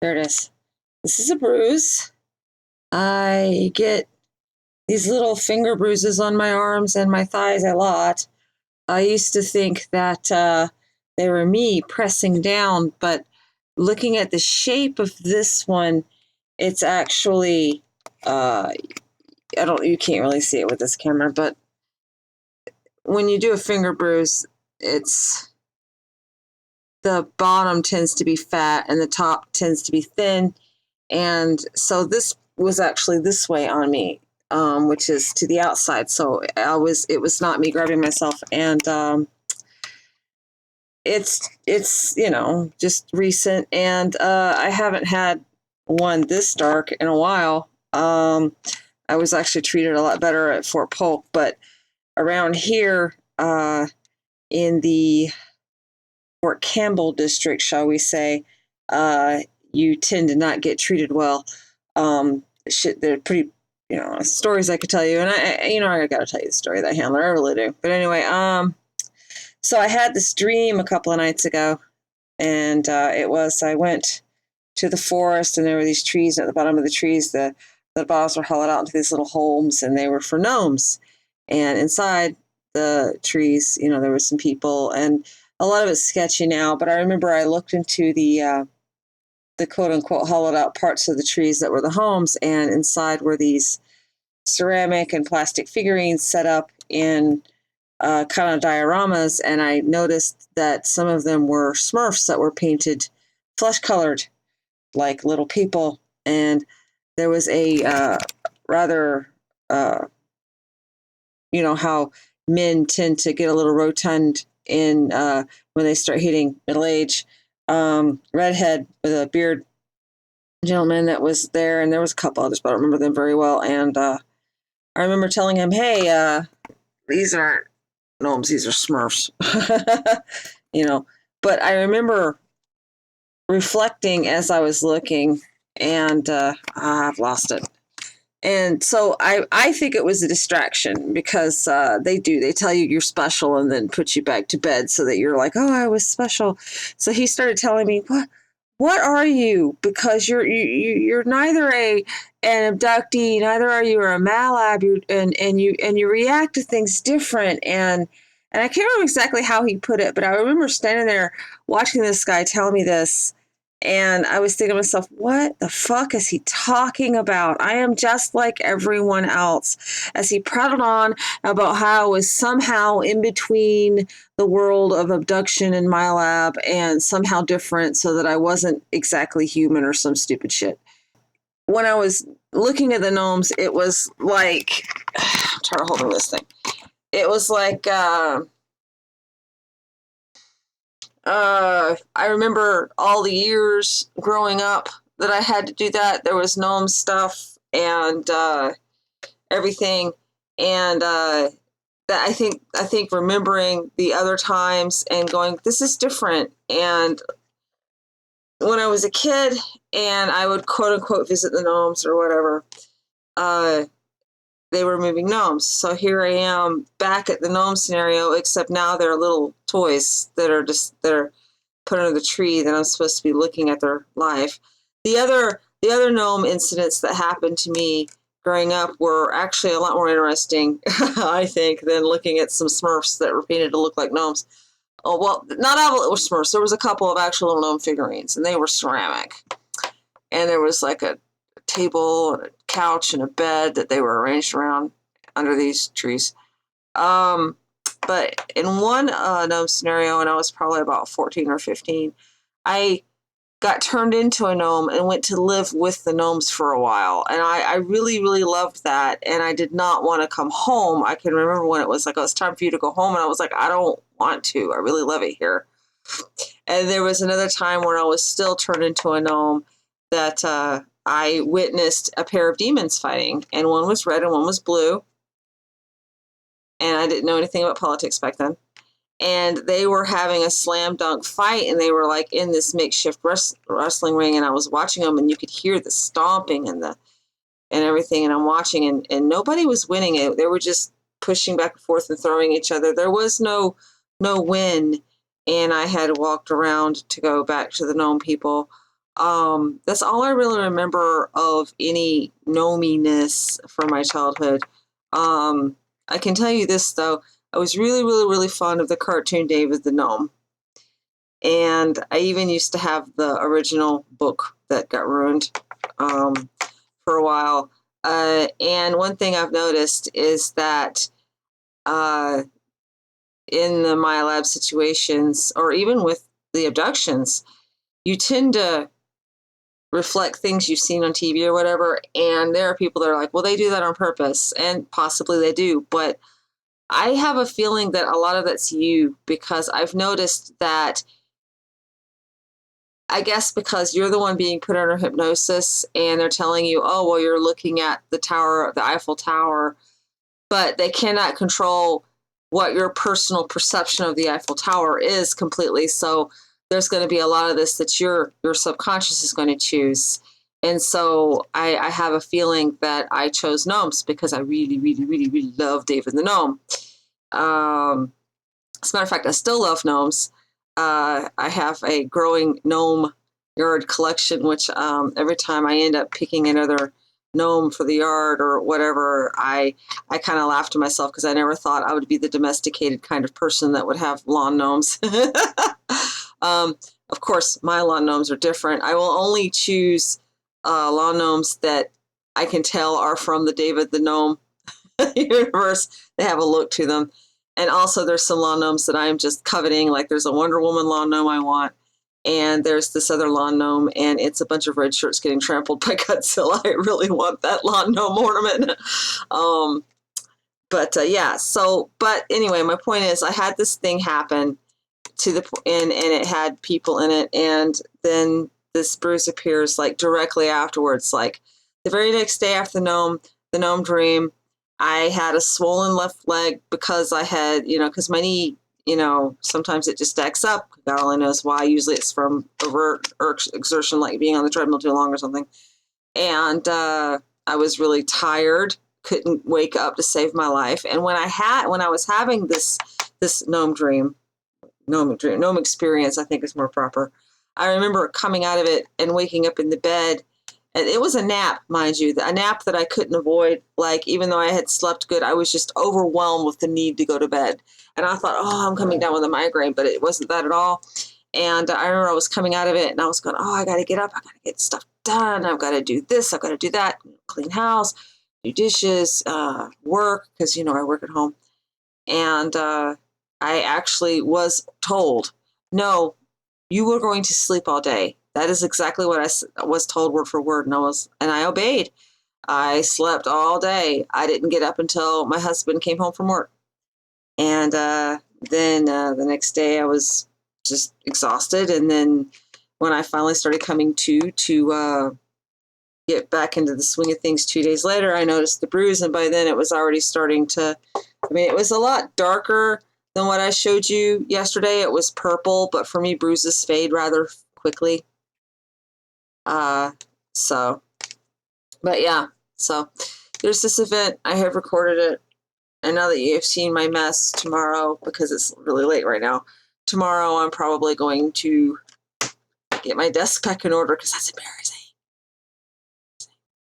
There it is. This is a bruise. I get these little finger bruises on my arms and my thighs a lot. I used to think that they were me pressing down, but looking at the shape of this one, it's actually you can't really see it with this camera, but when you do a finger bruise, it's the bottom tends to be fat and the top tends to be thin. And so this was actually this way on me, which is to the outside. So it was not me grabbing myself. And it's just recent. And I haven't had one this dark in a while. I was actually treated a lot better at Fort Polk, but around here in the Fort Campbell district, shall we say, you tend to not get treated well. They're pretty, stories I could tell you, and I got to tell you the story of that handler. I really do. But anyway, so I had this dream a couple of nights ago, and I went to the forest, and there were these trees. And at the bottom of the trees, the boughs were hollowed out into these little homes, and they were for gnomes. And inside the trees, there were some people, and a lot of it's sketchy now. But I remember I looked into the quote unquote hollowed out parts of the trees that were the homes, and inside were these ceramic and plastic figurines set up in kind of dioramas. And I noticed that some of them were Smurfs that were painted flesh colored like little people. And there was a rather, how men tend to get a little rotund in when they start hitting middle age. Redhead with a beard gentleman that was there, and there was a couple others, but I don't remember them very well. And I remember telling him, "Hey, these aren't gnomes; these are Smurfs." But I remember reflecting as I was looking, and I've lost it. And so I think it was a distraction because they tell you you're special and then put you back to bed so that you're like, oh, I was special. So he started telling me, what are you? Because you're neither an abductee, neither are you a Milab, and you react to things different. And I can't remember exactly how he put it, but I remember standing there watching this guy tell me this. And I was thinking to myself, what the fuck is he talking about? I am just like everyone else. As he prattled on about how I was somehow in between the world of abduction and Milab and somehow different so that I wasn't exactly human or some stupid shit. When I was looking at the gnomes, it was like, I'm trying to hold on this thing. It was like, I remember all the years growing up that I had to do that. There was gnome stuff and everything, and that I think remembering the other times and going, this is different. And when I was a kid, and I would quote unquote visit the gnomes or whatever, they were moving gnomes. So here I am back at the gnome scenario, except now they're little toys that are put under the tree that I'm supposed to be looking at their life. The other gnome incidents that happened to me growing up were actually a lot more interesting, I think, than looking at some Smurfs that were painted to look like gnomes. Oh, well, not all were Smurfs. There was a couple of actual gnome figurines, and they were ceramic. And there was like a table and a couch and a bed that they were arranged around under these trees. But in one gnome scenario, and I was probably about 14 or 15, I got turned into a gnome and went to live with the gnomes for a while. And I really, really loved that. And I did not want to come home. I can remember when it was like, oh, it's time for you to go home. And I was like, I don't want to. I really love it here. And there was another time when I was still turned into a gnome that I witnessed a pair of demons fighting. And one was red and one was blue. And I didn't know anything about politics back then. And they were having a slam dunk fight, and they were like in this makeshift wrestling ring, and I was watching them, and you could hear the stomping and everything, and I'm watching, and nobody was winning it. They were just pushing back and forth and throwing each other. There was no win, and I had walked around to go back to the gnome people. That's all I really remember of any gnominess from my childhood. I can tell you this though, I was really, really, really fond of the cartoon David the Gnome. And I even used to have the original book that got ruined for a while. And one thing I've noticed is that in the Milab situations, or even with the abductions, you tend to reflect things you've seen on TV or whatever. And there are people that are like, well, they do that on purpose. And possibly they do. But I have a feeling that a lot of that's you, because I've noticed that, I guess because you're the one being put under hypnosis and they're telling you, oh, well, you're looking at the tower, the Eiffel Tower, but they cannot control what your personal perception of the Eiffel Tower is completely. So there's going to be a lot of this that your subconscious is going to choose. And so I have a feeling that I chose gnomes because I really, really, really, really love David the Gnome. As a matter of fact, I still love gnomes. I have a growing gnome yard collection, which every time I end up picking another gnome for the yard or whatever, I kind of laugh to myself because I never thought I would be the domesticated kind of person that would have lawn gnomes. Of course, my lawn gnomes are different. I will only choose lawn gnomes that I can tell are from the David the Gnome universe. They have a look to them. And also there's some lawn gnomes that I'm just coveting. Like there's a Wonder Woman lawn gnome I want. And there's this other lawn gnome, and it's a bunch of red shirts getting trampled by Godzilla. I really want that lawn gnome ornament. Yeah, so, but anyway, my point is I had this thing happen to the, and it had people in it. And then this bruise appears like directly afterwards, like the very next day after the gnome dream. I had a swollen left leg because I had, because my knee, sometimes it just stacks up. God only knows why. Usually it's from overt exertion, like being on the treadmill too long or something. And I was really tired, couldn't wake up to save my life. And when I was having this gnome experience, I think is more proper. I remember coming out of it and waking up in the bed. And it was a nap, mind you, a nap that I couldn't avoid. Like, even though I had slept good, I was just overwhelmed with the need to go to bed. And I thought, oh, I'm coming down with a migraine, but it wasn't that at all. And I remember I was coming out of it and I was going, oh, I got to get up. I got to get stuff done. I've got to do this. I've got to do that. Clean house, do dishes, work, because, I work at home. And I actually was told, no, you were going to sleep all day. That is exactly what I was told word for word, and I obeyed. I slept all day. I didn't get up until my husband came home from work. And then the next day I was just exhausted. And then when I finally started coming to get back into the swing of things 2 days later, I noticed the bruise. And by then it was already starting to, it was a lot darker than what I showed you yesterday. It was purple, but for me, bruises fade rather quickly. So there's this event. I have recorded it. And now that you have seen my mess, tomorrow, because it's really late right now, tomorrow I'm probably going to get my desk back in order because that's embarrassing.